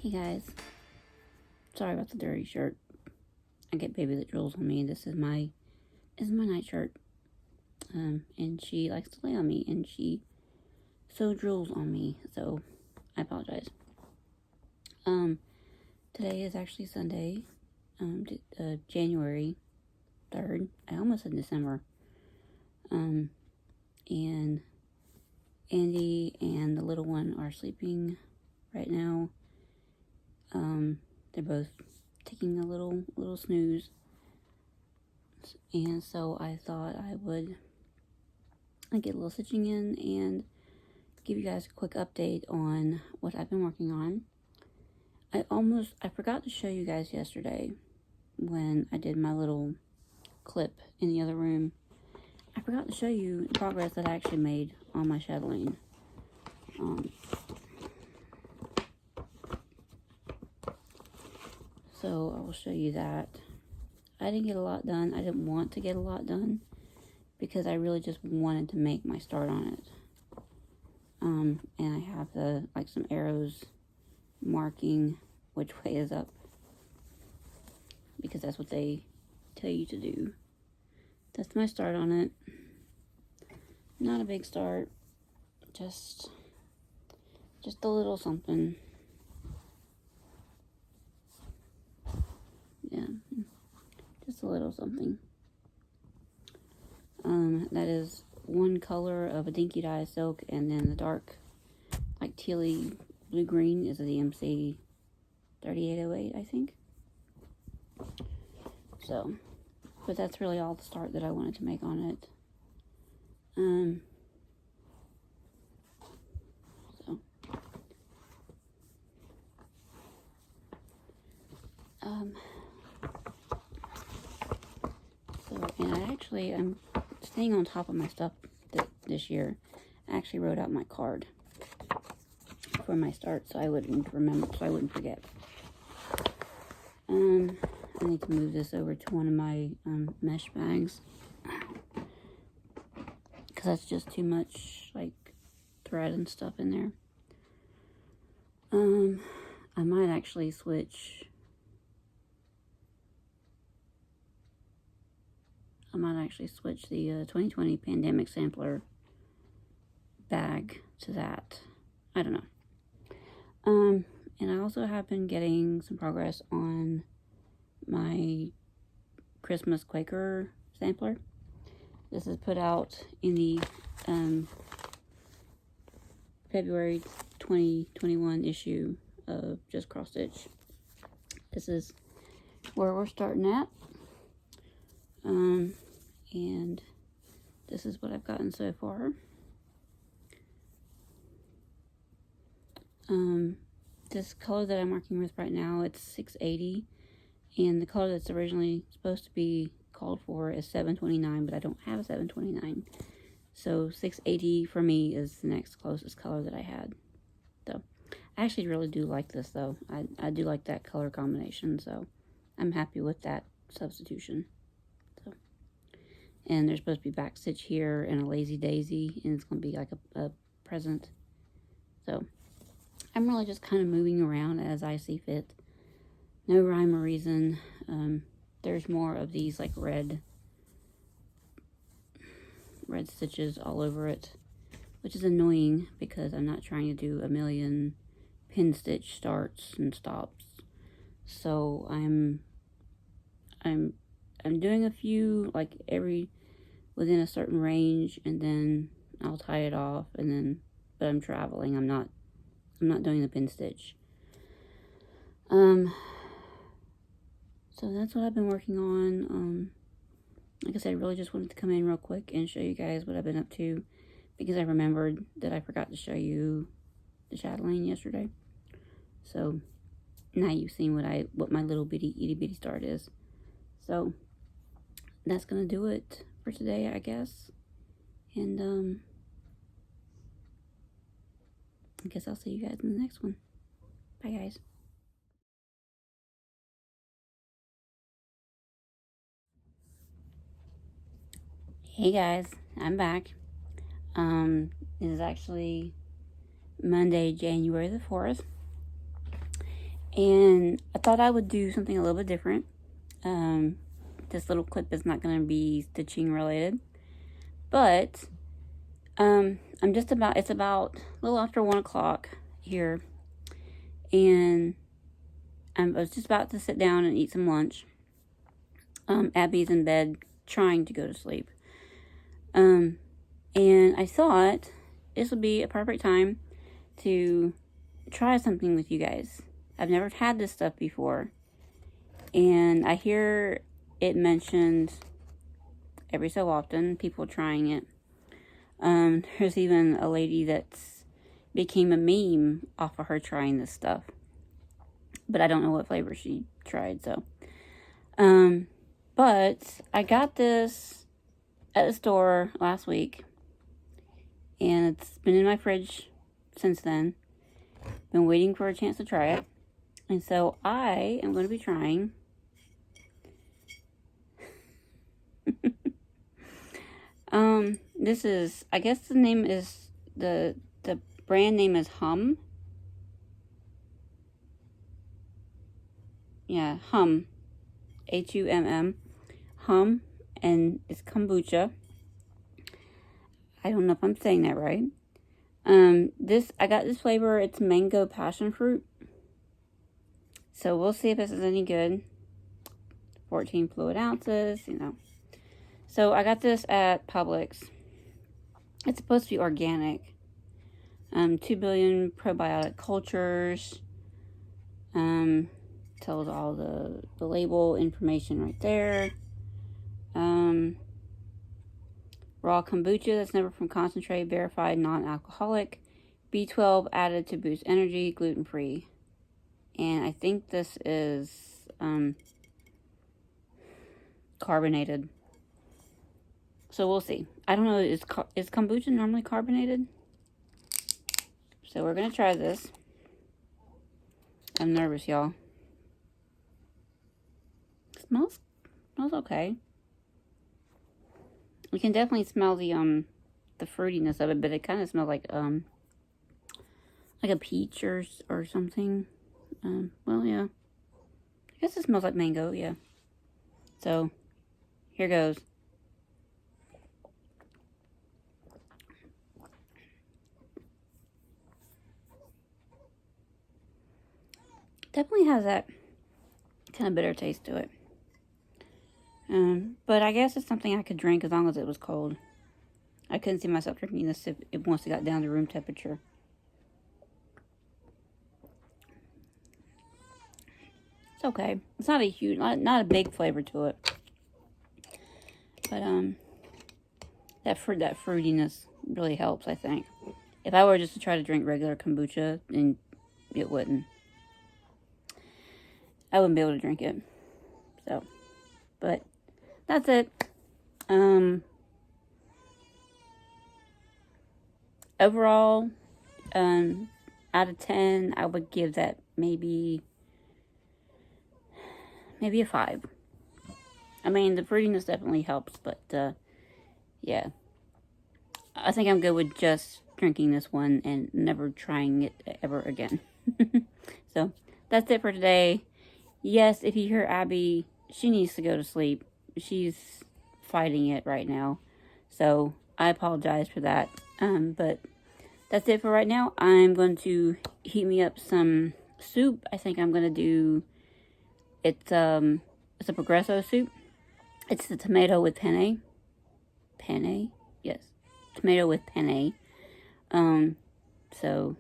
Hey guys, sorry about the dirty shirt. I get baby that drools on me. This is my night shirt. And she likes to lay on me, and she so drools on me. So I apologize. Today is actually Sunday, January 3rd. I almost said December. And Andy and the little one are sleeping right now. They're both taking a little snooze. And so I thought I would get a little stitching in and give you guys a quick update on what I've been working on. I forgot to show you guys yesterday when I did my little clip in the other room. I forgot to show you the progress that I actually made on my chatelaine. So I will show you that. I didn't get a lot done. I didn't want to get a lot done because I really just wanted to make my start on it. And I have some arrows marking which way is up because that's what they tell you to do. That's my start on it. Not a big start, just a little something. Yeah, just a little something. That is one color of a dinky dye silk, and then the dark, like tealy blue-green is a DMC 3808, I think. So, but that's really all the start that I wanted to make on it. And I'm staying on top of my stuff this year. I actually wrote out my card for my start so I wouldn't forget. I need to move this over to one of my mesh bags because that's just too much thread and stuff in there. I might actually switch. The 2020 pandemic sampler bag to that. I don't know. And I also have been getting some progress on my Christmas Quaker sampler. This is put out in the February 2021 issue of Just Cross Stitch. This is where we're starting at. And this is what I've gotten so far. This color that I'm working with right now, it's 680, and the color that's originally supposed to be called for is 729, but I don't have a 729. So 680 for me is the next closest color that I had. So I actually really do like this though. I do like that color combination, so I'm happy with that substitution. And there's supposed to be back stitch here and a lazy daisy, and it's going to be like a present. So I'm really just kind of moving around as I see fit. No rhyme or reason. There's more of these like red stitches all over it, which is annoying because I'm not trying to do a million pin stitch starts and stops. So I'm doing a few within a certain range, and then I'll tie it off, but I'm traveling. I'm not doing the pin stitch. So that's what I've been working on. Like I said, I really just wanted to come in real quick and show you guys what I've been up to, because I remembered that I forgot to show you the chatelaine yesterday. So now you've seen what my little itty bitty start is. So that's gonna do it for today, I guess. And I guess I'll see you guys in the next one. Bye, guys. Hey guys, I'm back. It is actually Monday, January the 4th. And I thought I would do something a little bit different. This little clip is not going to be stitching related. But it's about a little after 1 o'clock here. And I was just about to sit down and eat some lunch. Abby's in bed trying to go to sleep. And I thought this would be a perfect time to try something with you guys. I've never had this stuff before. And I hear it mentioned every so often, people trying it. There's even a lady that's became a meme off of her trying this stuff. But I don't know what flavor she tried, so. But I got this at the store last week. And it's been in my fridge since then. Been waiting for a chance to try it. And so I am going to be trying this is, I guess the name is, the brand name is Hum. Yeah, Hum. H-U-M-M. Hum. And it's kombucha. I don't know if I'm saying that right. I got this flavor. It's mango passion fruit. So we'll see if this is any good. 14 fluid ounces, you know. So I got this at Publix. It's supposed to be organic. 2 billion probiotic cultures. Tells all the label information right there. Raw kombucha that's never from concentrate, verified non-alcoholic. B12 added to boost energy, gluten-free. And I think this is carbonated. So we'll see. I don't know, is kombucha normally carbonated? So we're going to try this. I'm nervous, y'all. Smells okay. You can definitely smell the fruitiness of it, but it kind of smells like a peach or something. Well, yeah. I guess it smells like mango, yeah. So, here goes. Definitely has that kind of bitter taste to it. But I guess it's something I could drink as long as it was cold. I couldn't see myself drinking this if it once it got down to room temperature. It's okay. It's not a huge, not a big flavor to it. But that fruitiness really helps, I think. If I were just to try to drink regular kombucha, then it wouldn't. I wouldn't be able to drink it. So, but that's it. Overall, out of 10, I would give that maybe a 5. I mean, the fruitiness definitely helps, but yeah. I think I'm good with just drinking this one and never trying it ever again. So, that's it for today. Yes, if you hear Abby, she needs to go to sleep. She's fighting it right now. So, I apologize for that. But that's it for right now. I'm going to heat me up some soup. I think I'm going to do, it's a Progresso soup. It's the tomato with penne. Penne? Yes. Tomato with penne. So,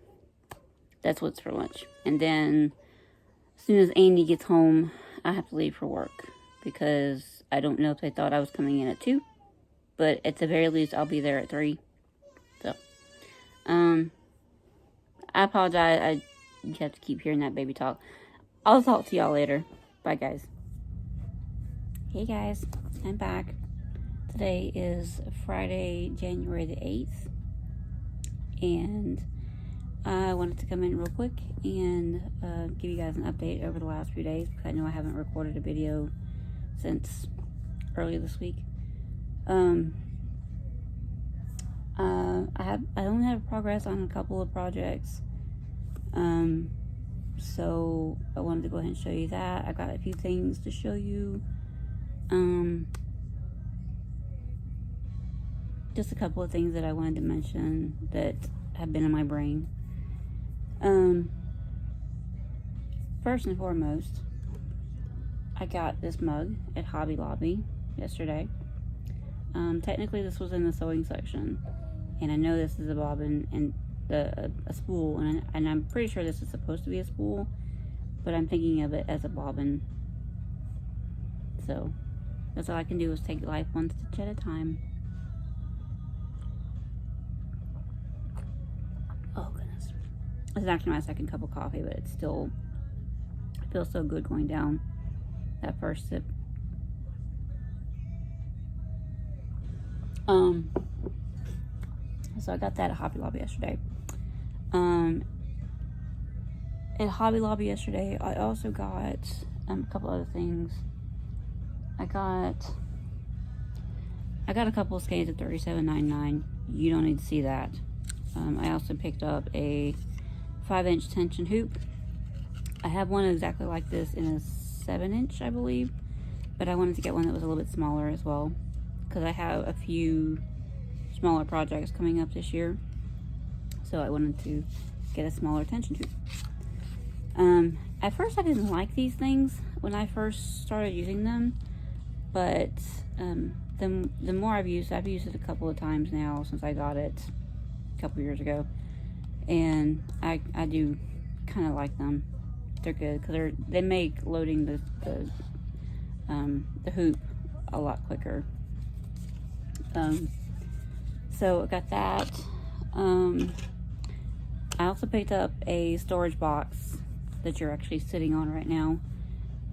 that's what's for lunch. And then, as soon as Andy gets home, I have to leave for work. Because I don't know if they thought I was coming in at 2. But at the very least, I'll be there at 3. So, I apologize. You have to keep hearing that baby talk. I'll talk to y'all later. Bye, guys. Hey, guys. I'm back. Today is Friday, January the 8th. And I wanted to come in real quick and give you guys an update over the last few days. Because I know I haven't recorded a video since earlier this week. I only have progress on a couple of projects. So I wanted to go ahead and show you that. I got a few things to show you. Just a couple of things that I wanted to mention that have been in my brain. First and foremost, I got this mug at Hobby Lobby yesterday. Technically this was in the sewing section, and I know this is a bobbin and a spool, and I'm pretty sure this is supposed to be a spool, but I'm thinking of it as a bobbin. So that's all I can do is take life one stitch at a time. Oh goodness, this is actually my second cup of coffee, but it feels so good going down that first sip. So I got that at Hobby Lobby yesterday. At Hobby Lobby yesterday, I also got a couple other things. I got a couple of skeins at $37.99. You don't need to see that. I also picked up a 5-inch tension hoop. I have one exactly like this in a 7-inch, I believe, but I wanted to get one that was a little bit smaller as well, because I have a few smaller projects coming up this year, so I wanted to get a smaller tension hoop. At first I didn't like these things when I first started using them, but the more I've used it a couple of times now since I got it a couple years ago, and I do kind of like them. They're good because they make loading the hoop a lot quicker. So I got that. I also picked up a storage box that you're actually sitting on right now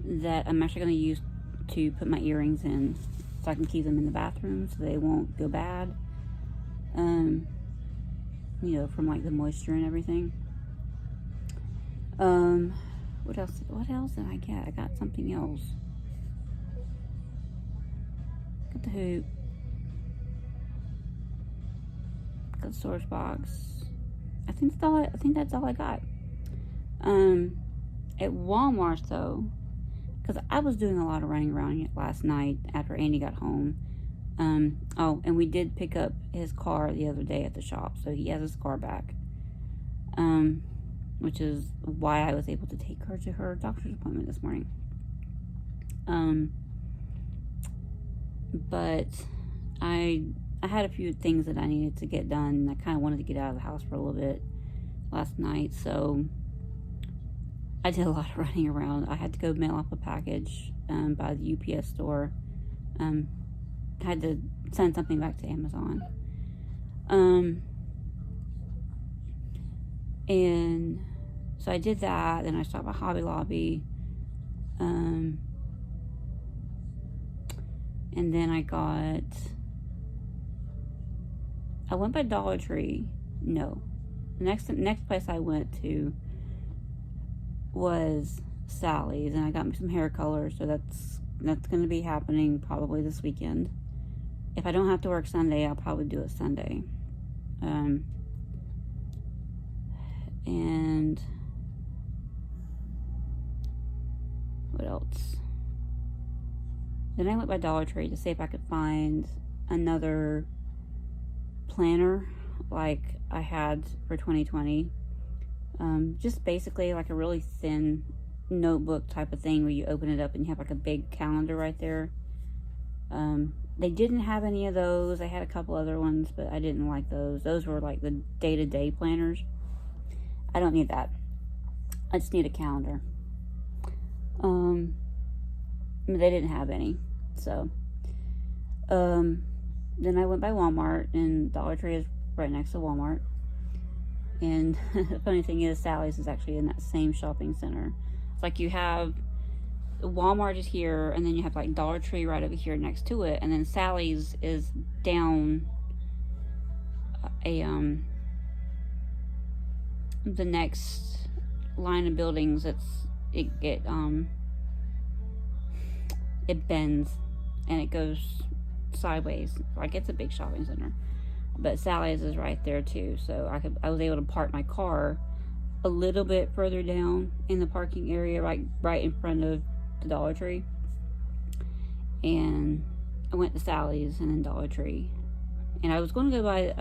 that I'm actually going to use to put my earrings in, so I can keep them in the bathroom so they won't go bad. You know, from like the moisture and everything. What else did I get? I got something else. Got the hoop. Got the storage box. I think that's all I got. At Walmart though, because I was doing a lot of running around last night after Andy got home. Oh, and we did pick up his car the other day at the shop, so he has his car back. Which is why I was able to take her to her doctor's appointment this morning. But I had a few things that I needed to get done, and I kind of wanted to get out of the house for a little bit last night, so I did a lot of running around. I had to go mail up a package by the UPS store. I had to send something back to Amazon. And so I did that, then I stopped at Hobby Lobby. And then I went by Dollar Tree. No. The next place I went to was Sally's, and I got me some hair color, so that's going to be happening probably this weekend. If I don't have to work Sunday, I'll probably do it Sunday. And what else? Then I went by Dollar Tree to see if I could find another planner like I had for 2020. Just basically like a really thin notebook type of thing where you open it up and you have like a big calendar right there. They didn't have any of those. I had a couple other ones, but I didn't like those. Those were like the day-to-day planners. I don't need that. I just need a calendar. They didn't have any. So, then I went by Walmart, and Dollar Tree is right next to Walmart. And the funny thing is, Sally's is actually in that same shopping center. It's like you have Walmart is here, and then you have like Dollar Tree right over here next to it, and then Sally's is down the next line of buildings. It bends and it goes sideways. Like, it's a big shopping center, but Sally's is right there too. So I was able to park my car a little bit further down in the parking area, right in front of the Dollar Tree. And I went to Sally's and then Dollar Tree. And I was going to go by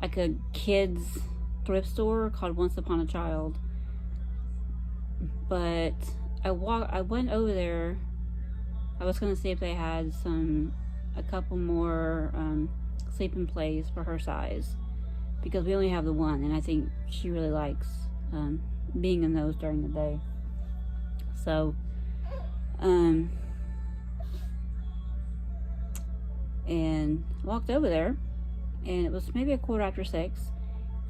a kids thrift store called Once Upon a Child. But I went over there. I was going to see if they had a couple more sleeping plays for her size, because we only have the one, and I think she really likes being in those during the day. So, and walked over there, and it was maybe 6:15,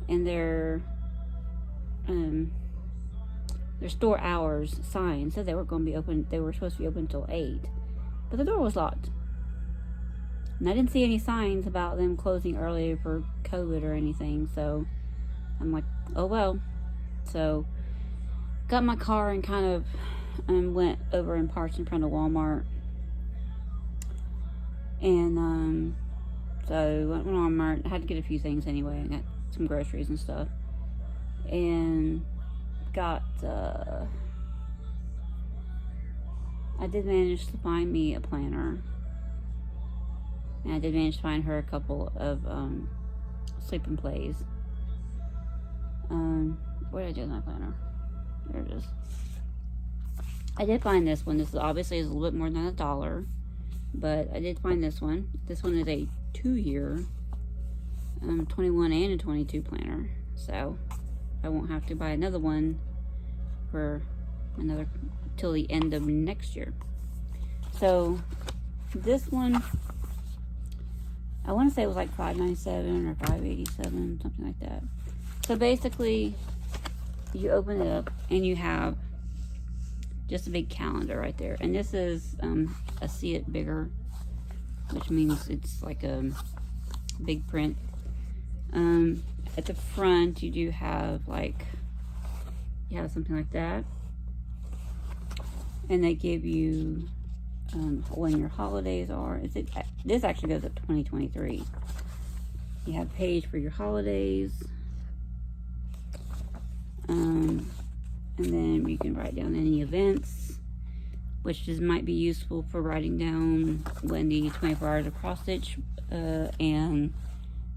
and their store hours sign said they were going to be open. They were supposed to be open until 8, but the door was locked. And I didn't see any signs about them closing early for COVID or anything, so I'm like, oh well. So, got my car and kind of went over and parked in front of Walmart. And, so, went to Walmart. I had to get a few things anyway. I got some groceries and stuff. And got, I did manage to find me a planner. And I did manage to find her a couple of sleeping plays. Where did I do my planner? There it is. I did find this one. This is obviously a little bit more than $1, but I did find this one. This one is a 2-year 21 and a 22 planner, so I won't have to buy another one for till the end of next year. So this one, I want to say it was like $5.97 or $5.87, something like that. So basically, you open it up and you have just a big calendar right there. And this is a See It Bigger, which means it's like a big print. At the front, you do have something like that. And they give you when your holidays are. This actually goes up to 2023. You have a page for your holidays. And then you can write down any events, which might be useful for writing down when the 24 hours of cross stitch and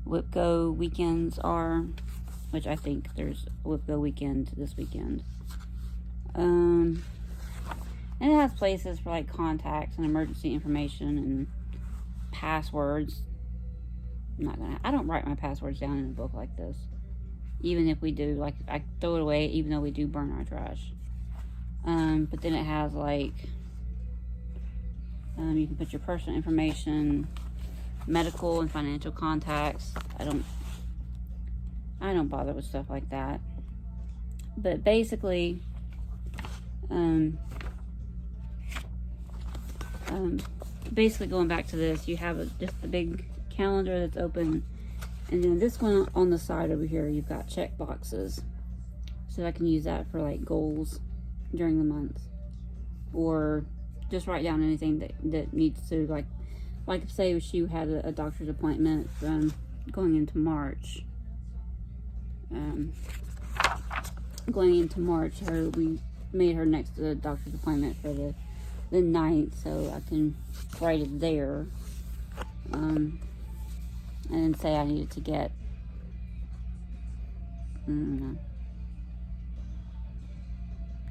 WIPGO weekends are, which I think there's a WIPGO weekend this weekend. And it has places for like contacts and emergency information and passwords. I don't write my passwords down in a book like this. Even if we do, like, I throw it away, even though we do burn our trash. But then it has like, you can put your personal information, medical and financial contacts. I don't bother with stuff like that. But basically, basically going back to this, you have just a big calendar that's open, and then this one on the side over here, you've got check boxes, so I can use that for like goals during the month, or just write down anything that needs to, like say she had a doctor's appointment going into March. We made her next doctor's appointment for the 9th, so I can write it there. And then say I needed to get,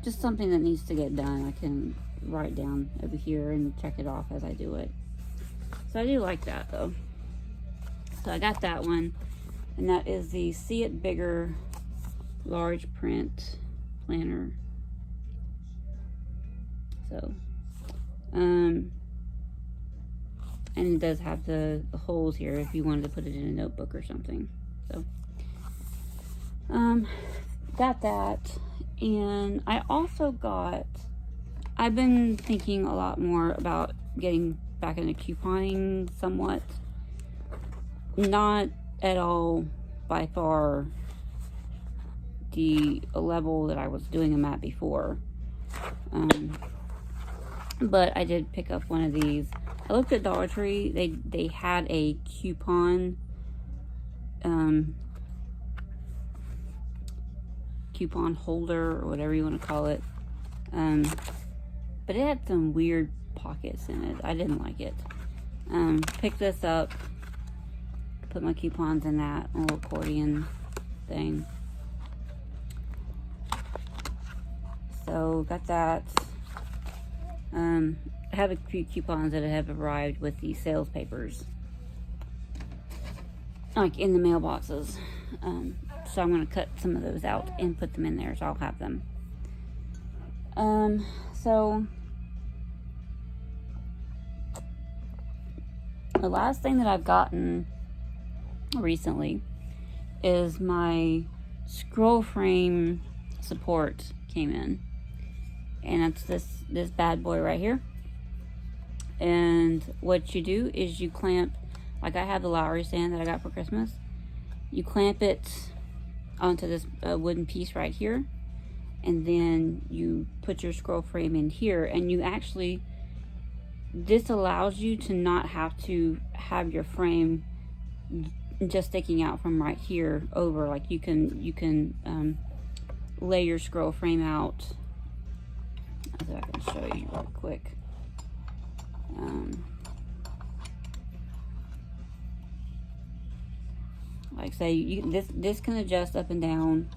just something that needs to get done. I can write down over here and check it off as I do it. So I do like that though. So I got that one, and that is the See It Bigger large print planner. So, and it does have the holes here if you wanted to put it in a notebook or something. So, got that. And I also I've been thinking a lot more about getting back into couponing somewhat. Not at all by far the level that I was doing them at before. But I did pick up one of these. I looked at Dollar Tree. They had a coupon coupon holder or whatever you want to call it. But it had some weird pockets in it. I didn't like it. Picked this up, put my coupons in that little accordion thing. So got that. I have a few coupons that have arrived with the sales papers, like in the mailboxes. So I'm going to cut some of those out and put them in there, so I'll have them. So the last thing that I've gotten recently is my scroll frame support came in, and it's this bad boy right here. And what you do is you clamp, like I have the Lowry stand that I got for Christmas. You clamp it onto this wooden piece right here, and then you put your scroll frame in here, and you actually, this allows you to not have to have your frame just sticking out from right here over. Like you can lay your scroll frame out. So I can show you real quick. Like say this can adjust up and down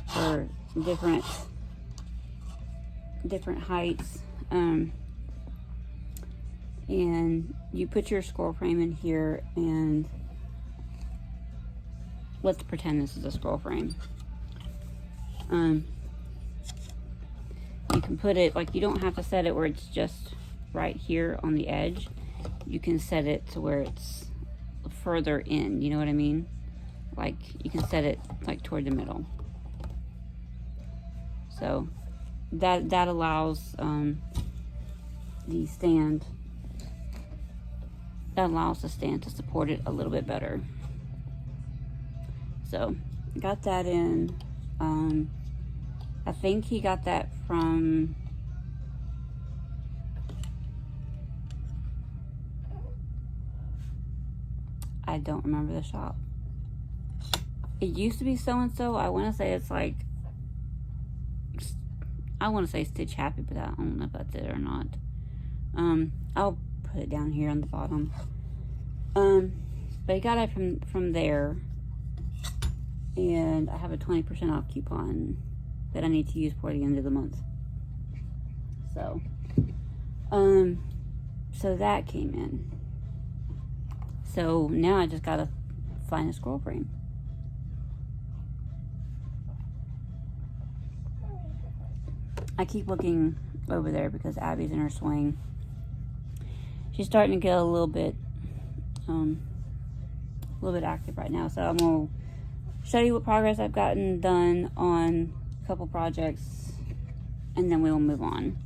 for different heights, and you put your scroll frame in here, and let's pretend this is a scroll frame. You can put it, like, you don't have to set it where it's just right here on the edge. You can set it to where it's further in, you know what I mean? Like, you can set it like toward the middle. So that allows the stand, the stand to support it a little bit better. So got that in. I think he got that from I don't remember the shop. It used to be so-and-so. I want to say it's like, I want to say Stitch Happy, but I don't know if that's it or not. I'll put it down here on the bottom. But I got it from there, and I have a 20% off coupon that I need to use for the end of the month. So, so that came in. So now I just gotta find a scroll frame. I keep looking over there because Abby's in her swing. She's starting to get a little bit active right now. So I'm gonna show you what progress I've gotten done on a couple projects, and then we will move on.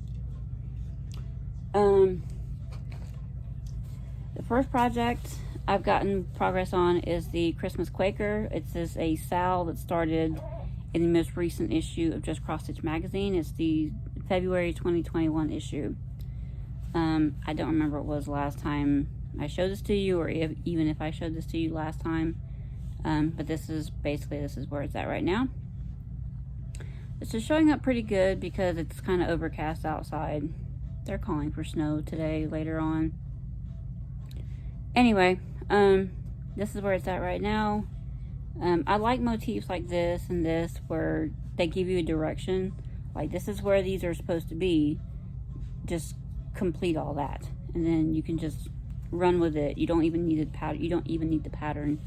The first project I've gotten progress on is the Christmas Quaker. It's a SAL that started in the most recent issue of Just Cross Stitch magazine. It's the February 2021 issue. I don't remember what was the last time I showed this to you, or even if I showed this to you last time. But this is where it's at right now. It's just showing up pretty good because it's kind of overcast outside. They're calling for snow today, later on. Anyway, this is where it's at right now. I like motifs like this and this where they give you a direction. Like, this is where these are supposed to be. Just complete all that, and then you can just run with it. You don't even need the pattern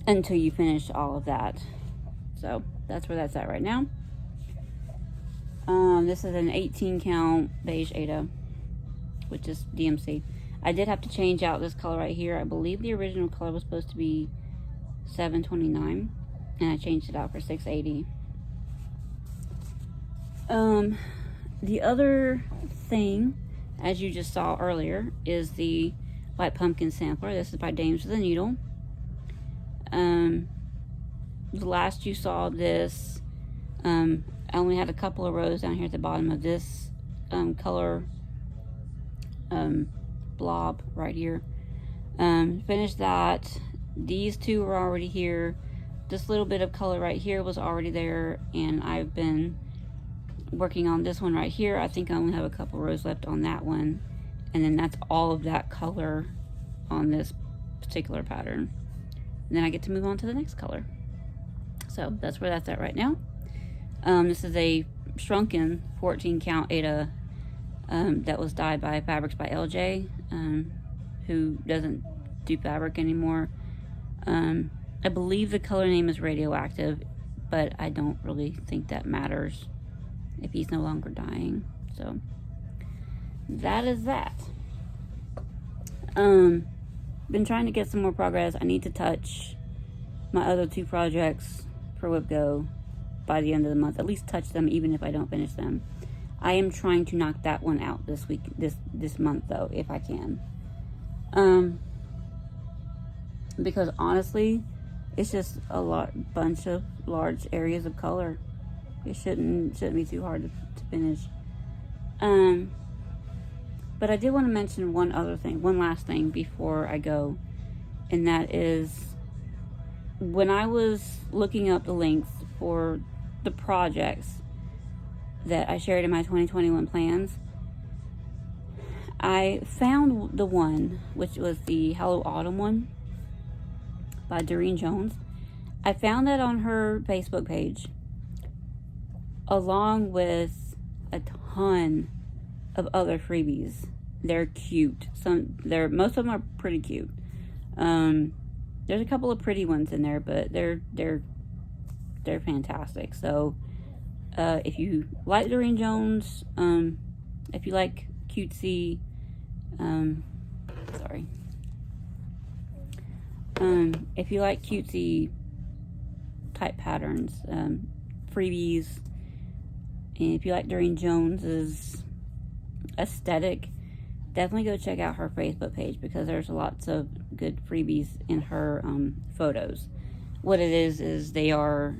until you finish all of that. So that's where that's at right now. This is an 18 count beige Ada, which is DMC. I did have to change out this color right here. I believe the original color was supposed to be 729, and I changed it out for 680. The other thing, as you just saw earlier, is the White Pumpkin sampler. This is by Dames with a Needle. The last you saw this, I only had a couple of rows down here at the bottom of this color blob right here. Finished that. These two are already here. this little bit of color right here was already there, and I've been working on this one right here. I think I only have a couple rows left on that one, and then that's all of that color on this particular pattern. And then I get to move on to the next color. So that's where that's at right now. This is a shrunken 14 count Ada that was dyed by Fabrics by LJ, who doesn't do fabric anymore. I believe the color name is Radioactive, but I don't really think that matters if he's no longer dyeing. So that is that. Been trying to get some more progress. I need to touch my other 2 projects for WhipGo by the end of the month. At least touch them, even if I don't finish them. I am trying to knock that one out this week, this month though, if I can. Because honestly, it's just a bunch of large areas of color. It shouldn't be too hard to finish. But I did want to mention one last thing before I go, and that is when I was looking up the links for the projects that I shared in my 2021 plans, I found the one, which was the Hello Autumn one by Doreen Jones. I found that on her Facebook page, along with a ton of other freebies. They're cute. Most of them are pretty cute. There's a couple of pretty ones in there, but they're fantastic. So if you like Doreen Jones, if you like cutesy, if you like cutesy type patterns, freebies, and if you like Doreen Jones's aesthetic, definitely go check out her Facebook page, because there's lots of good freebies in her photos. What it is they are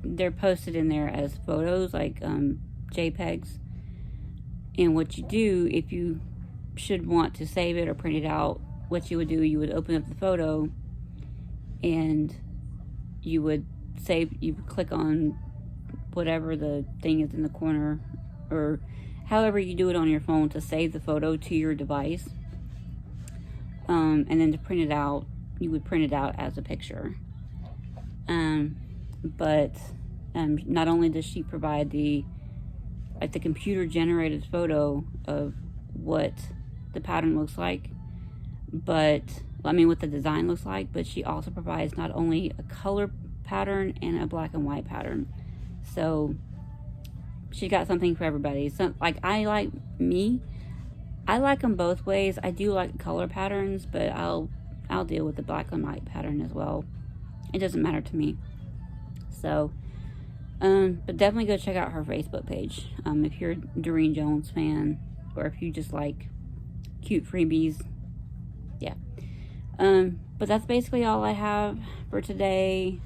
they're posted in there as photos, like JPEGs. And what you do, if you should want to save it or print it out, what you would do, you would open up the photo and you would click on whatever the thing is in the corner, or however you do it on your phone, to save the photo to your device. And then to print it out, you would print it out as a picture. But not only does she provide the computer generated photo of what the pattern looks like, but what the design looks like, but she also provides not only a color pattern and a black and white pattern. So she got something for everybody. So I like them both ways. I do like color patterns, but I'll deal with the black and white pattern as well. It doesn't matter to me. So but definitely go check out her Facebook page if you're a Doreen Jones fan, or if you just like cute freebies. Yeah. But that's basically all I have for today.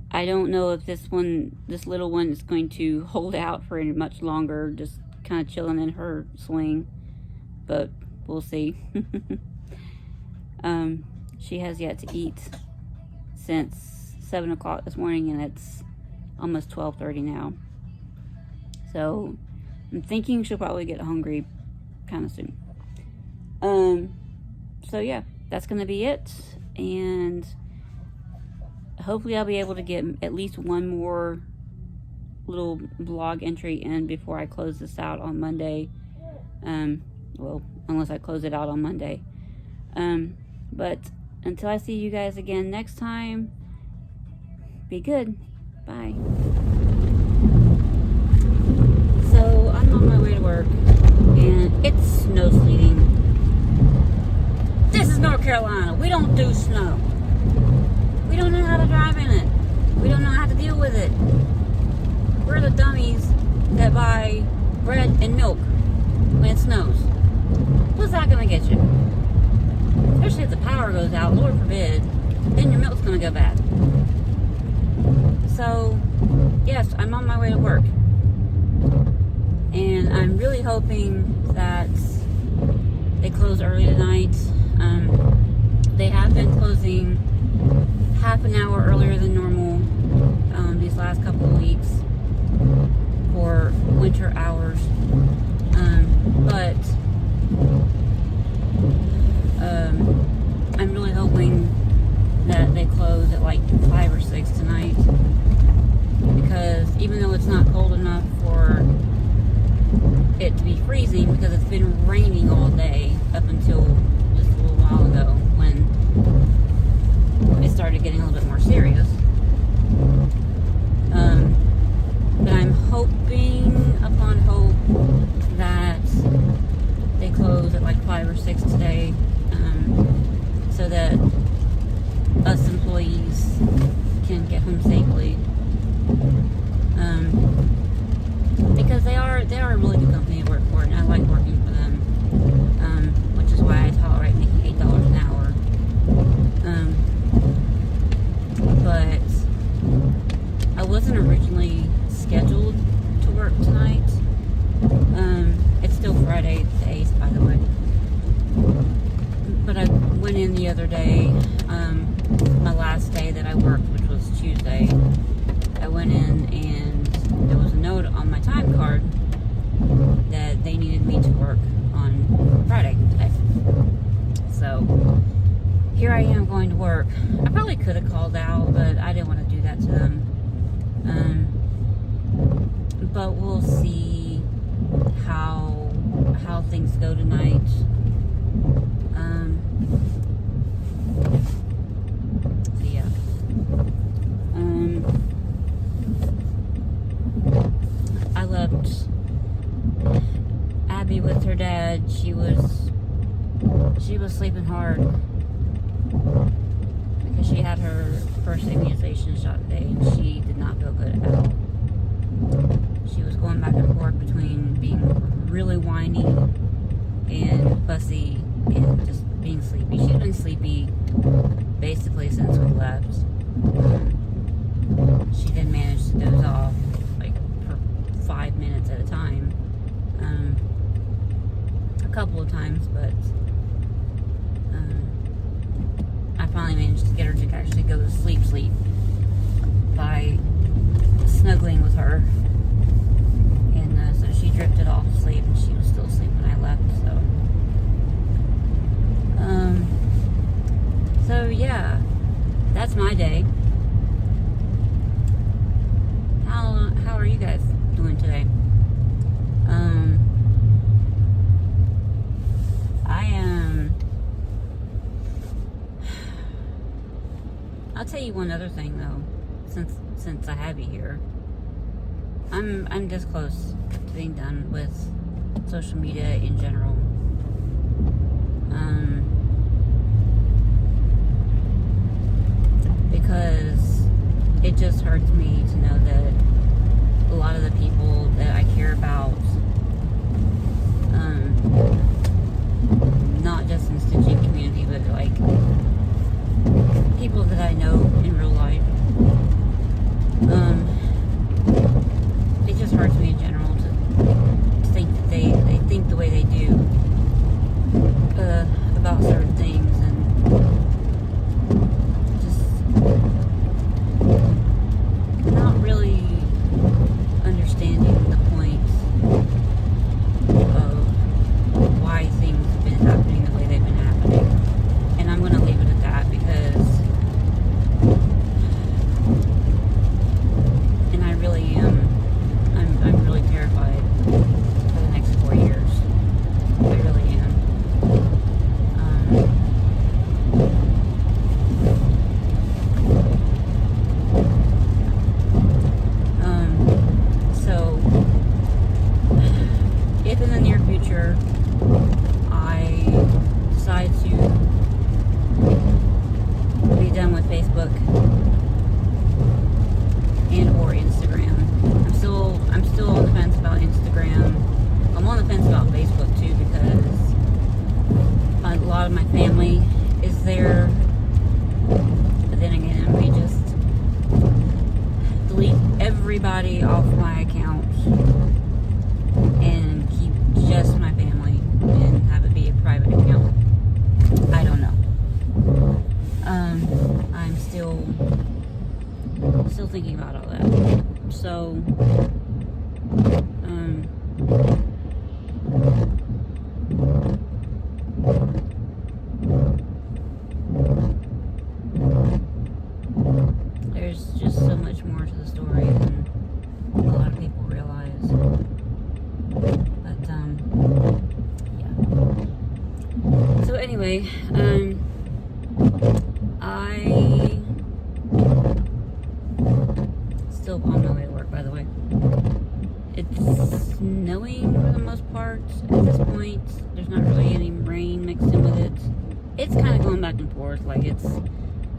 I don't know if this little one is going to hold out for much longer, just kind of chilling in her swing, but we'll see. She has yet to eat since 7 o'clock this morning, and it's almost 12:30 now. So I'm thinking she'll probably get hungry kind of soon. So yeah, that's gonna be it, and hopefully I'll be able to get at least one more little blog entry in before I close this out on Monday. Well, unless I close it out on Monday. But until I see you guys again next time, be good. Bye. So I'm on my way to work, and it's snow sleeting. This is North Carolina. We don't do snow. We don't know how to drive in it. We don't know how to deal with it. We're the dummies that buy bread and milk when it snows. What's that gonna get you? Especially if the power goes out, Lord forbid, then your milk's gonna go bad. So, yes, I'm on my way to work. And I'm really hoping that they close early tonight. They have been closing half an hour earlier than normal these last couple of weeks for winter hours. But I'm really hoping that they close at like 5 or 6 tonight, because even though it's not cold enough for it to be freezing, because it's been raining all day up until just a little while ago when it started getting a little bit more serious. But I'm hoping upon hope that they close at like 5 or 6 today, so that us employees can get home safely. Because they are a really good company to work for, and I like working for them, which is why I tolerate making $8 an hour. But I wasn't originally scheduled to work tonight. It's still Friday the 8th, by the way. But I went in the other day, my last day that I worked, which was Tuesday. I went in and there was a note on my time card that they needed me to work on Friday today. So here I am going to work. I probably could have called out, but I didn't want to do that to them. But we'll see how things go tonight. So yeah. I left Abby with her dad. She was sleeping hard because she had her first immunization shot today, and she did not feel good at all. She was going back and forth between being really whiny and fussy and just being sleepy. She's been sleepy basically since we left. She did manage to doze off like for 5 minutes at a time, a couple of times, but I finally managed to get her to actually go to sleep by snuggling with her, and so she drifted off to sleep, and she was still asleep when I left. So yeah, that's my day. How are you guys doing today? I'll tell you one other thing though, since I have you here. I'm just close to being done with social media in general. Because it just hurts me to know that a lot of the people that I care about, not just in the stitching community, but like people that I know in real life, it just hurts me in general to think that they think the way they do about certain things, and just not really understanding the point of why things have been happening the way they've been happening. And I'm going to leave it at that, because and I really am. I'm really terrified for the next 4 years. I really am. So if in the near future I decide to be done with Facebook and or Instagram, I'm still on the fence about Instagram. I'm on the fence about Facebook too, because a lot of my family is there. But then again, I may just delete everybody off my account and keep just my family and have it be a private account. I don't so there's just so much more to the story than a lot of people realize. But yeah. So anyway, I still on my way to work, by the way. It's snowing for the most part at this point. There's not really any rain mixed in with it. It's kind of going back and forth, like it's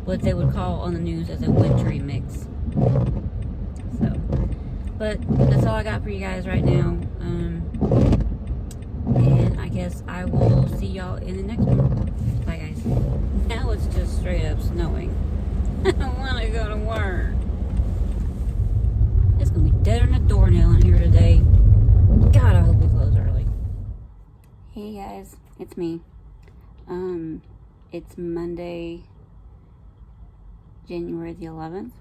what they would call on the news as a wintry mix. So, but that's all I got for you guys right now. And I guess I will see y'all in the next one. Bye, guys. Now it's just straight up snowing. I don't want to go to work. It's gonna be dead on a doornail in here today. God, I hope we close early. Hey guys, it's me. It's Monday, January the 11th.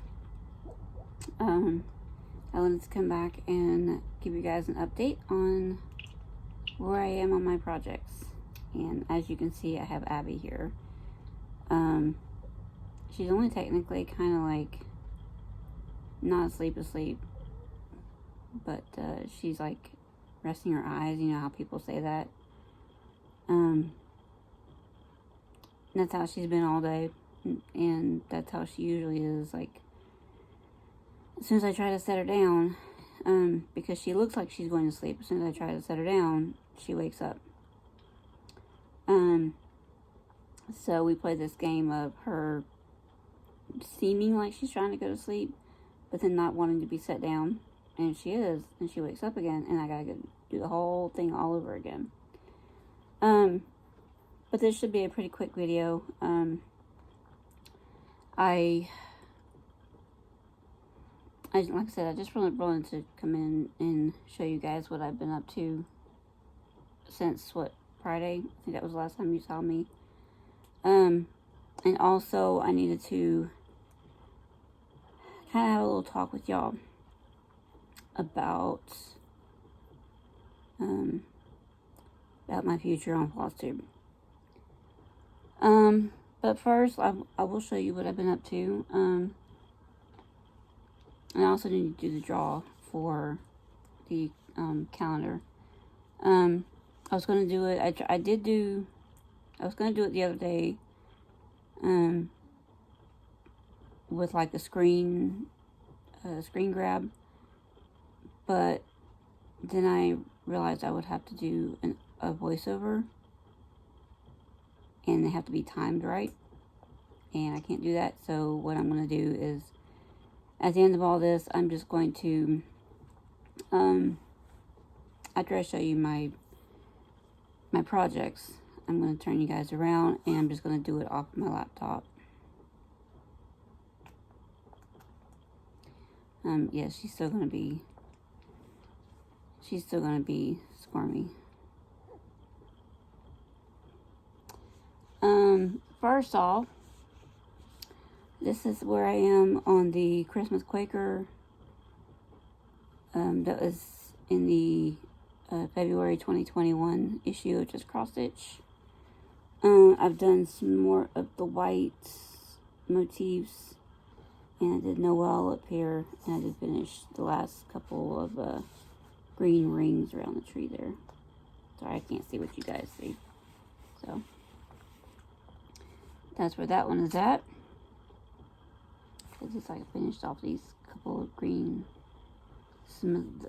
I wanted to come back and give you guys an update on where I am on my projects. And as you can see, I have Abby here. She's only technically kind of like not asleep, but she's like resting her eyes. You know how people say that. That's how she's been all day, and that's how she usually is. Like as soon as I try to set her down, because she looks like she's going to sleep. As soon as I try to set her down, she wakes up. So we play this game of her seeming like she's trying to go to sleep, but then not wanting to be set down, and she is, and she wakes up again, and I gotta go do the whole thing all over again. But this should be a pretty quick video. Like I said, I just really wanted to come in and show you guys what I've been up to since, Friday? I think that was the last time you saw me. And also I needed to kind of have a little talk with y'all about my future on Flosstube. But first, I will show you what I've been up to. And I also need to do the draw for the calendar. I was going to do it. I was going to do it the other day. With like a screen grab. But then I realized I would have to do a voiceover. And they have to be timed right. And I can't do that. So what I'm going to do is, at the end of all this, I'm just going to, after I show you my projects, I'm going to turn you guys around, and I'm just going to do it off my laptop. Yeah, she's still going to be squirmy. First off, this is where I am on the Christmas Quaker. That was in the February 2021 issue of Just Cross Stitch. I've done some more of the white motifs, and I did Noel up here, and I did finish the last couple of green rings around the tree there. Sorry, I can't see what you guys see. So that's where that one is at. It's just like I finished off these couple of green.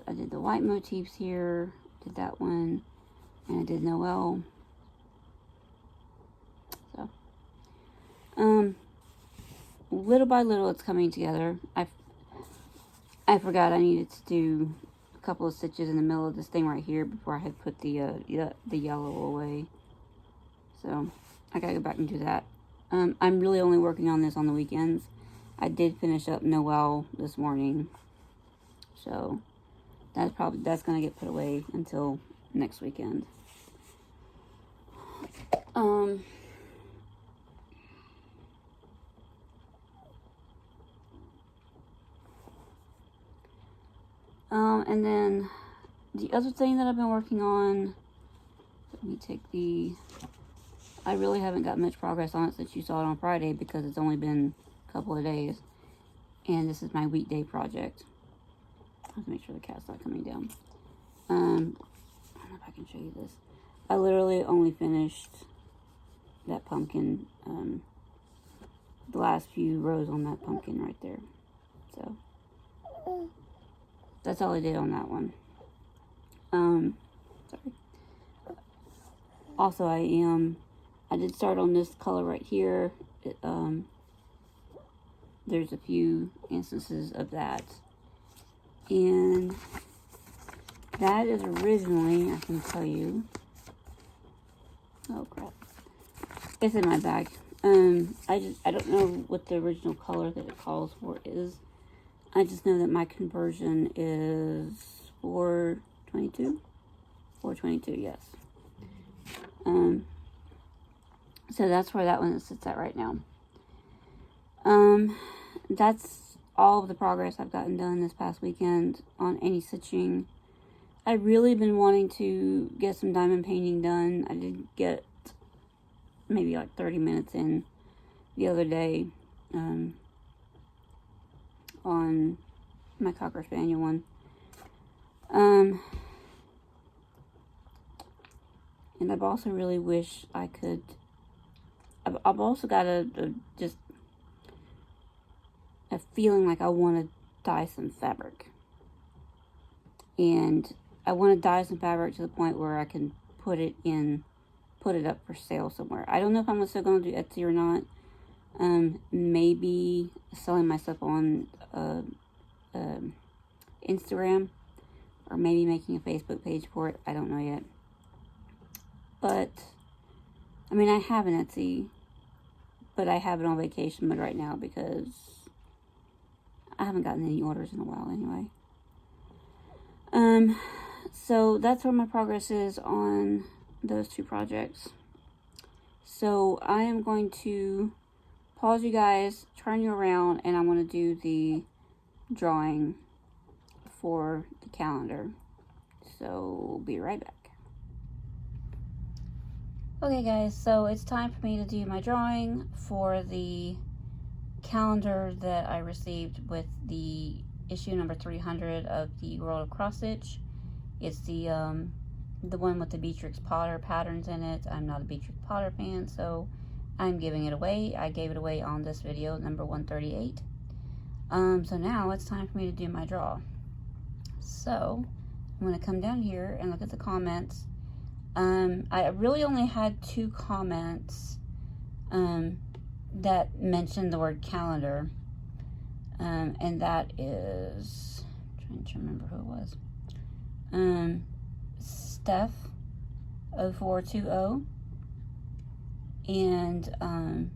I did the white motifs here, did that one, and I did Noel. So, little by little, it's coming together. I forgot I needed to do a couple of stitches in the middle of this thing right here before I had put the yellow away. So I gotta go back and do that. I'm really only working on this on the weekends. I did finish up Noel this morning, so that's gonna get put away until next weekend. And then the other thing that I've been working on, let me take I really haven't got much progress on it since you saw it on Friday because it's only been a couple of days. And this is my weekday project. I have to make sure the cat's not coming down. I don't know if I can show you this. I literally only finished that pumpkin, the last few rows on that pumpkin right there. So, that's all I did on that one. Sorry. Also, I did start on this color right here. There's a few instances of that. And that is originally, I can tell you, oh crap, it's in my bag. I don't know what the original color that it calls for is. I just know that my conversion is 422. 422, yes. So that's where that one sits at right now. That's all of the progress I've gotten done this past weekend on any stitching. I've really been wanting to get some diamond painting done. I did get maybe like 30 minutes in the other day on my Cocker Spaniel one. And I've also really wish I could, I've also got just a feeling like I want to dye some fabric. And I want to dye some fabric to the point where I can put it up for sale somewhere. I don't know if I'm still going to do Etsy or not. Maybe selling my stuff on Instagram, or maybe making a Facebook page for it. I don't know yet. But, I mean, I have an Etsy, but I have it on vacation mode right now because I haven't gotten any orders in a while anyway. So that's where my progress is on those two projects. So I am going to pause you guys, turn you around, and I want to do the drawing for the calendar. So be right back. Okay guys, so it's time for me to do my drawing for the calendar that I received with the issue number 300 of the World of Cross Stitch. It's the one with the Beatrix Potter patterns in it. I'm not a Beatrix Potter fan, so I'm giving it away. I gave it away on this video, number 138. So now it's time for me to do my draw. So I'm going to come down here and look at the comments. I really only had 2 comments that mentioned the word calendar, and that is, I'm trying to remember who it was, Steph 0420 and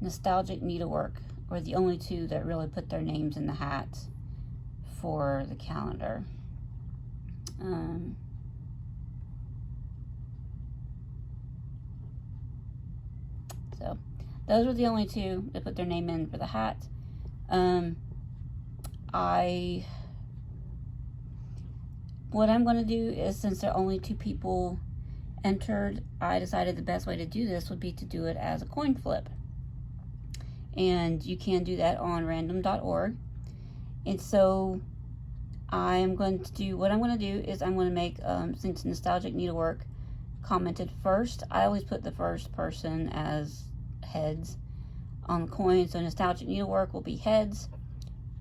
Nostalgic Needlework were the only 2 that really put their names in the hat for the calendar. So those were the only 2 that put their name in for the hat. What I'm going to do is, since there are only 2 people entered, I decided the best way to do this would be to do it as a coin flip. And you can do that on random.org. And so what I'm going to do is I'm going to make, since Nostalgic Needlework commented first, I always put the first person as heads on the coin. So Nostalgic Needlework will be heads,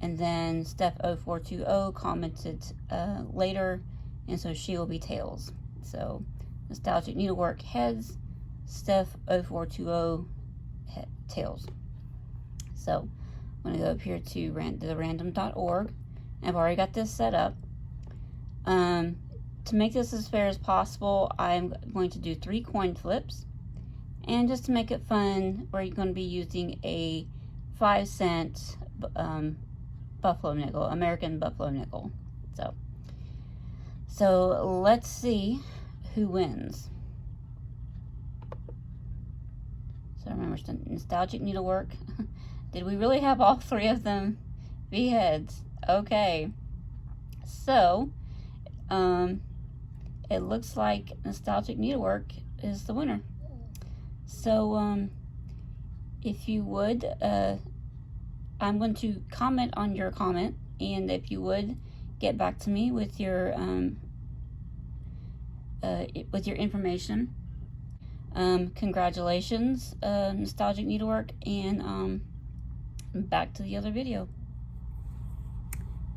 and then Steph 0420 commented later, and so she will be tails. So Nostalgic Needlework heads, Steph 0420 tails. So I'm going to go up here to the random.org. I've already got this set up. To make this as fair as possible, I'm going to do 3 coin flips. And just to make it fun, we're going to be using a 5-cent buffalo nickel, American buffalo nickel. So let's see who wins. So remember, Nostalgic Needlework. Did we really have all 3 of them be heads? Okay. So, it looks like Nostalgic Needlework is the winner. So, if you would, I'm going to comment on your comment, and if you would get back to me with your information. Congratulations, Nostalgic Needlework, and back to the other video.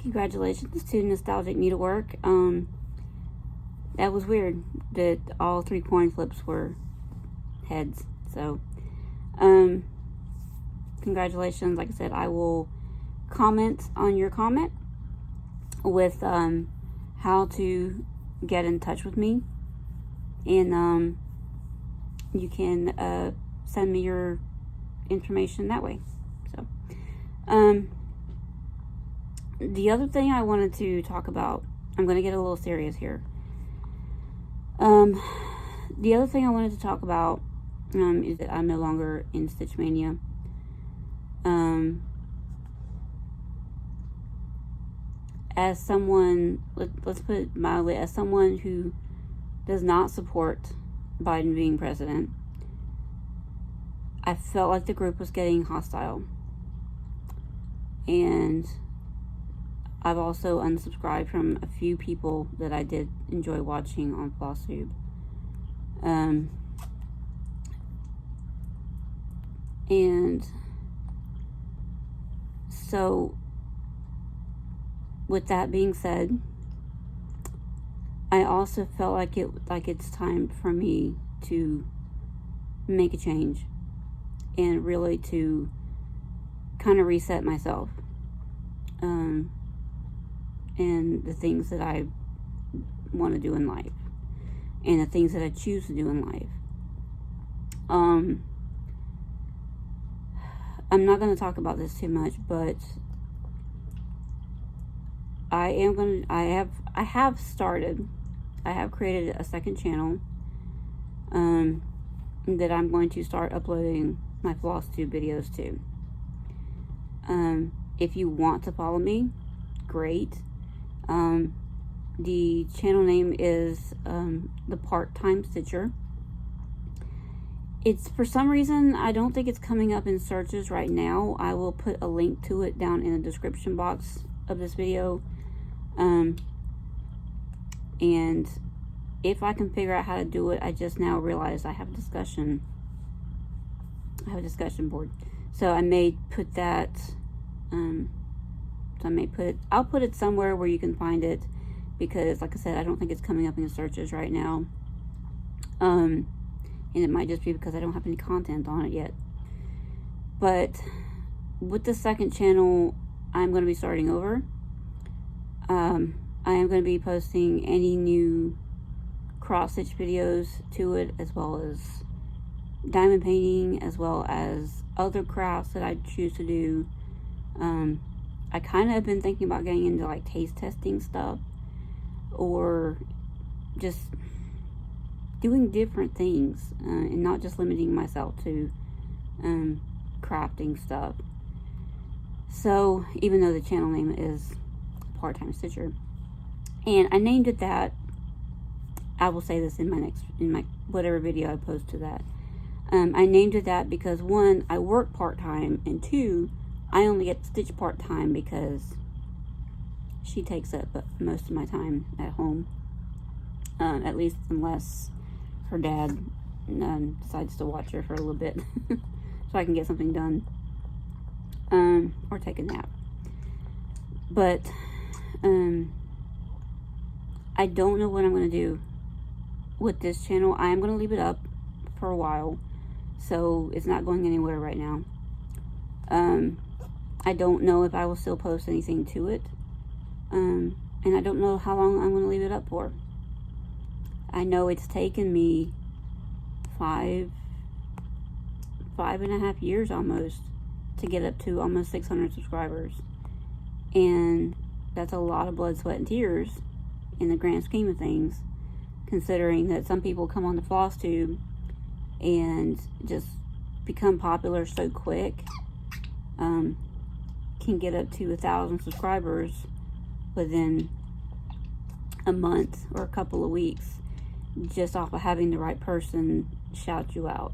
Congratulations to Nostalgic Needlework. That was weird that all 3 coin flips were heads. So, congratulations. Like I said, I will comment on your comment with how to get in touch with me, and you can send me your information that way. So, the other thing I wanted to talk about, I'm going to get a little serious here. The other thing I wanted to talk about is that I'm no longer in Stitch Mania. As someone, let's put it mildly, as someone who does not support Biden being president, I felt like the group was getting hostile. And I've also unsubscribed from a few people that I did enjoy watching on Flosstube. And so, with that being said, I also felt like it's time for me to make a change and really to kind of reset myself. And the things that I want to do in life, and the things that I choose to do in life. I'm not going to talk about this too much, but I have created a second channel that I'm going to start uploading my Flosstube videos to. If you want to follow me, great. The channel name is the Part-Time Stitcher. It's, for some reason, I don't think it's coming up in searches right now. I will put a link to it down in the description box of this video. And if I can figure out how to do it, I just now realized I have a discussion board. So I may put that, I'll put it somewhere where you can find it, because like I said, I don't think it's coming up in the searches right now. And it might just be because I don't have any content on it yet. But with the second channel, I'm going to be starting over. I am going to be posting any new cross stitch videos to it, as well as diamond painting, as well as other crafts that I choose to do. I kind of have been thinking about getting into like taste testing stuff, or just doing different things, and not just limiting myself to crafting stuff. So even though the channel name is Part-Time Stitcher, and I named it that, I will say this in my whatever video I post to that. I named it that because, one, I work part-time, and two, I only get to stitch part-time because she takes up most of my time at home. At least unless her dad decides to watch her for a little bit so I can get something done, or take a nap. But I don't know what I'm going to do with this channel. I am going to leave it up for a while, so it's not going anywhere right now. I don't know if I will still post anything to it, and I don't know how long I'm going to leave it up for. I know it's taken me 5.5 years almost to get up to almost 600 subscribers, and that's a lot of blood, sweat, and tears in the grand scheme of things, considering that some people come on the Flosstube and just become popular so quick, can get up to 1,000 subscribers within a month or a couple of weeks just off of having the right person shout you out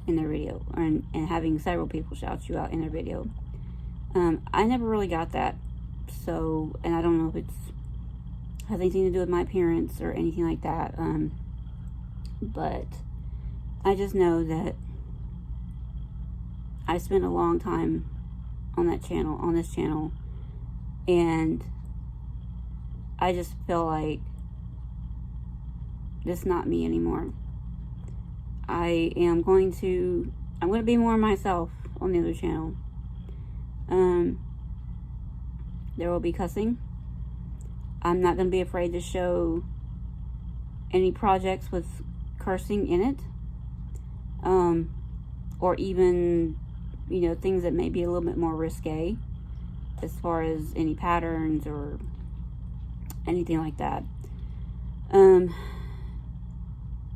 in their video, and having several people shout you out in their video. I never really got that. So, and I don't know if it's has anything to do with my appearance or anything like that. But I just know that I spent a long time on this channel, and I just feel like this is not me anymore. I'm going to be more myself on the other channel. There will be cussing. I'm not going to be afraid to show any projects with cursing in it. Or even, things that may be a little bit more risque as far as any patterns or anything like that. And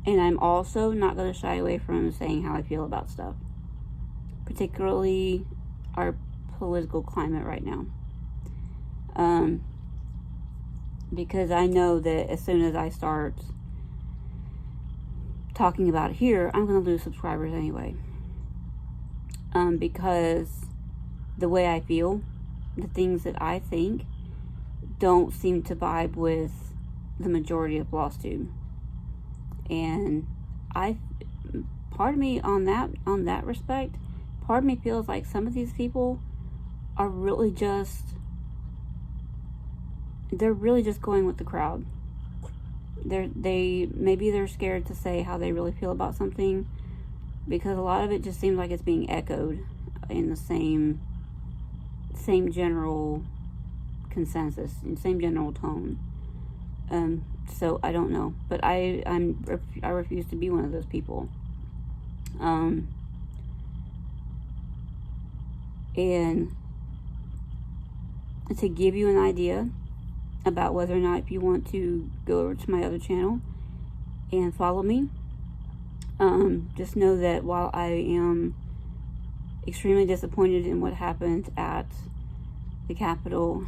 I'm also not going to shy away from saying how I feel about stuff, particularly our political climate right now. Because I know that as soon as I start talking about it here, I'm going to lose subscribers anyway. Because the way I feel, the things that I think, don't seem to vibe with the majority of Flosstube. And part of me on that respect, part of me feels like some of these people are really just, they're really just going with the crowd. Maybe they're scared to say how they really feel about something, because a lot of it just seems like it's being echoed in the same general consensus, and same general tone. So I don't know, but I refuse to be one of those people. And to give you an idea about whether or not if you want to go over to my other channel and follow me, just know that while I am extremely disappointed in what happened at the Capitol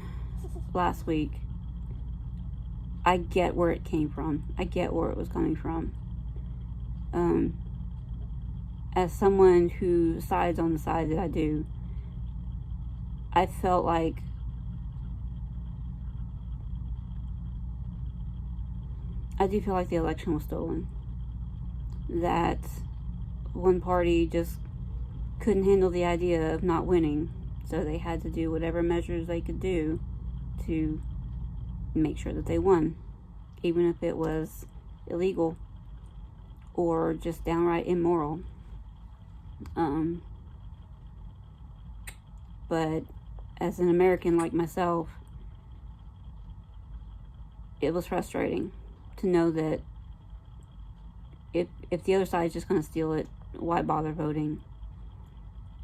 last week, I get where it came from. I get where it was coming from. As someone who sides on the side that I do, I felt like I do feel like the election was stolen. That one party just couldn't handle the idea of not winning, so they had to do whatever measures they could do to make sure that they won, even if it was illegal or just downright immoral. But as an American like myself, it was frustrating to know that if the other side is just going to steal it, why bother voting?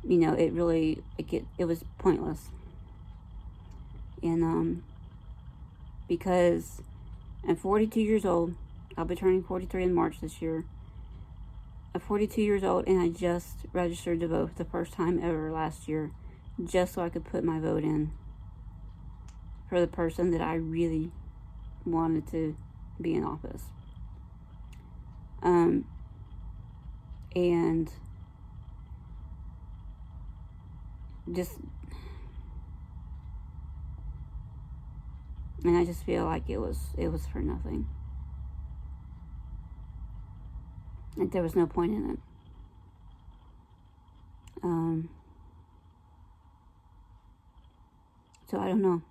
It was pointless. And because I'm 42 years old, I'll be turning 43 in March this year. I'm 42 years old, and I just registered to vote for the first time ever last year, just so I could put my vote in for the person that I really wanted to be in office. And I just feel like it was for nothing. Like there was no point in it. So I don't know.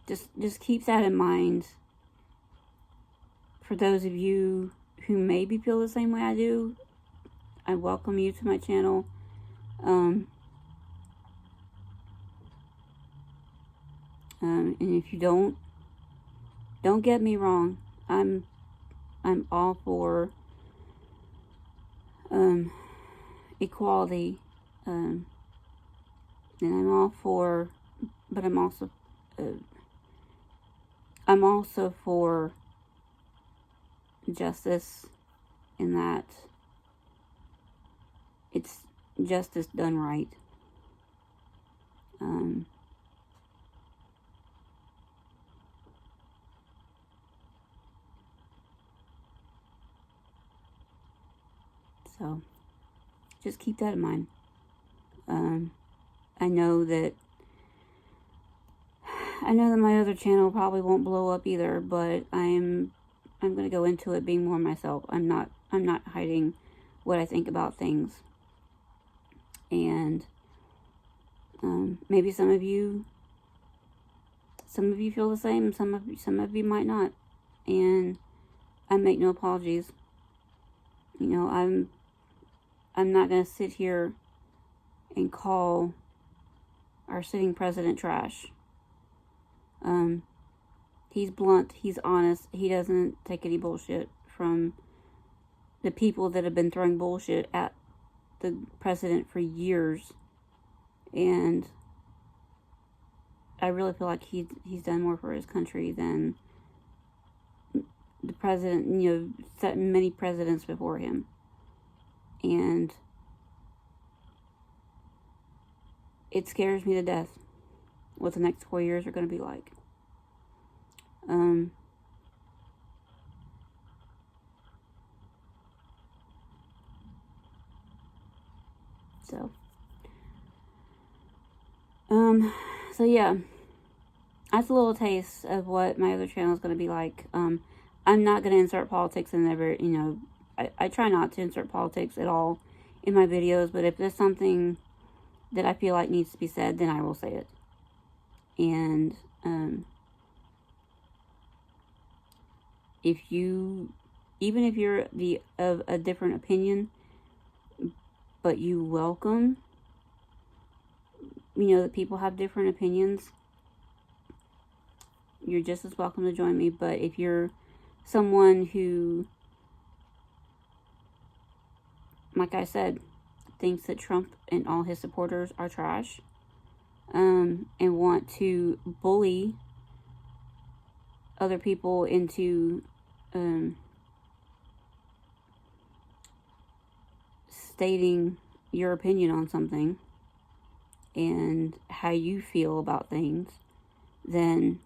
Just keep that in mind. For those of you who maybe feel the same way I do, I welcome you to my channel. And if you don't get me wrong. I'm all for equality, and I'm all for, but I'm also for justice, in that it's justice done right. So, just keep that in mind. I know that my other channel probably won't blow up either, but I'm going to go into it being more myself. I'm not hiding what I think about things. And maybe some of you feel the same, some of you might not. And I make no apologies. You know, I'm not going to sit here and call our sitting president trash. He's blunt, he's honest, he doesn't take any bullshit from the people that have been throwing bullshit at the president for years. And I really feel like he's done more for his country than the president, you know, set many presidents before him. And it scares me to death what the next 4 years are going to be like. So yeah, that's a little taste of what my other channel is going to be like. I'm not going to insert politics in every, you know, I try not to insert politics at all in my videos, but if there's something that I feel like needs to be said, then I will say it. And, even if you're of a different opinion, but you welcome, you know, that people have different opinions, you're just as welcome to join me. But if you're someone who, like I said, thinks that Trump and all his supporters are trash, and want to bully other people into stating your opinion on something and how you feel about things, then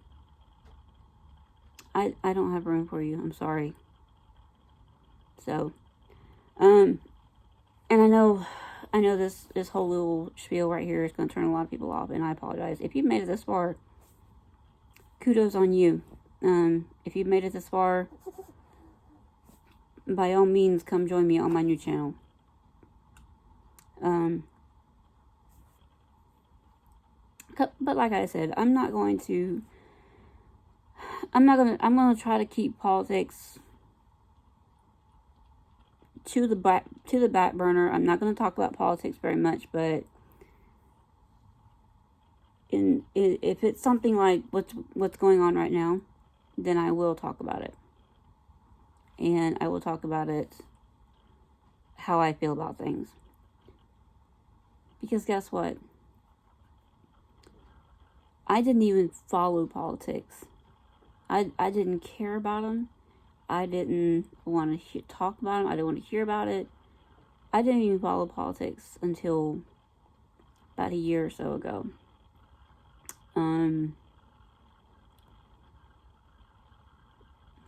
I don't have room for you. I'm sorry. So, and I know this whole little spiel right here is going to turn a lot of people off, and I apologize. If you've made it this far, kudos on you. If you've made it this far, by all means, come join me on my new channel. But like I said, I'm going to try to keep politics to the back burner. I'm not going to talk about politics very much, but if it's something like what's going on right now, then I will talk about it. And I will talk about it how I feel about things. Because guess what? I didn't even follow politics. I didn't care about them. I didn't want to talk about them. I didn't want to hear about it. I didn't even follow politics until about a year or so ago.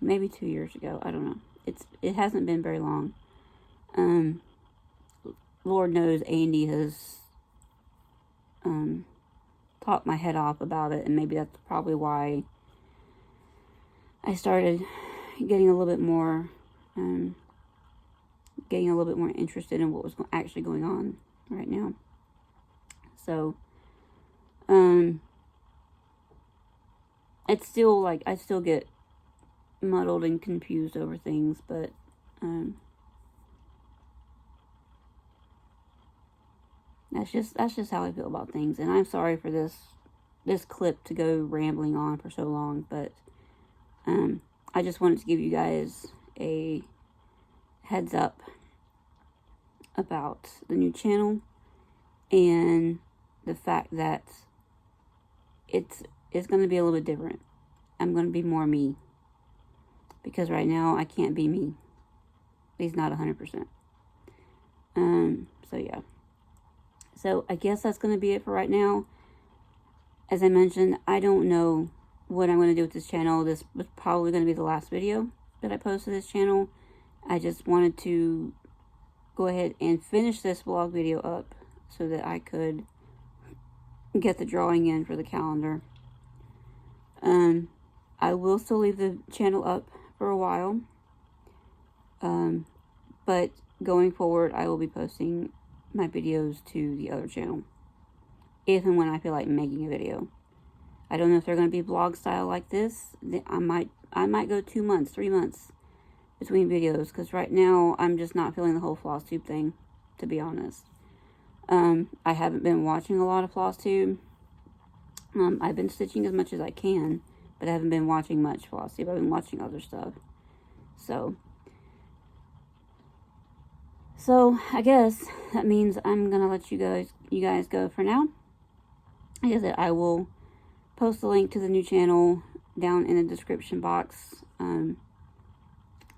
Maybe 2 years ago. I don't know. It hasn't been very long. Lord knows Andy has talked my head off about it, and maybe that's probably why I started getting a little bit more interested in what was actually going on right now. So, it's still like I still get muddled and confused over things, but that's just how I feel about things. And I'm sorry for this clip to go rambling on for so long, but I just wanted to give you guys a heads up about the new channel and the fact that it's going to be a little bit different. I'm going to be more me, because right now I can't be me. At least not 100%. So yeah. So I guess that's going to be it for right now. As I mentioned, I don't know what I'm going to do with this channel. This was probably going to be the last video that I post to this channel. I just wanted to go ahead and finish this vlog video up so that I could get the drawing in for the calendar. I will still leave the channel up for a while. But going forward, I will be posting my videos to the other channel. If and when I feel like making a video. I don't know if they're going to be vlog style like this. I might go 2 months, 3 months between videos. Because right now, I'm just not feeling the whole Flosstube thing, to be honest. I haven't been watching a lot of Flosstube. I've been stitching as much as I can. But I haven't been watching much Flosstube. I've been watching other stuff. So I guess that means I'm going to let you guys go for now. Like I said, I will post the link to the new channel down in the description box,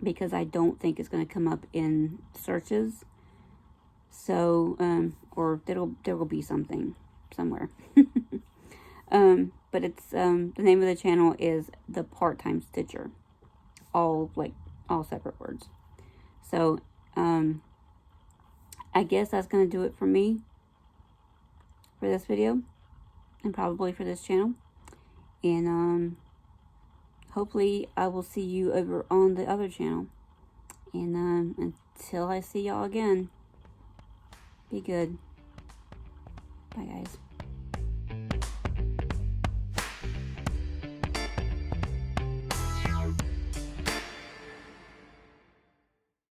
because I don't think it's going to come up in searches. So, or there will be something somewhere. But it's, the name of the channel is The Part-Time Stitcher. All separate words. So, I guess that's going to do it for me for this video. And probably for this channel. And, hopefully I will see you over on the other channel. And, until I see y'all again, be good. Bye, guys.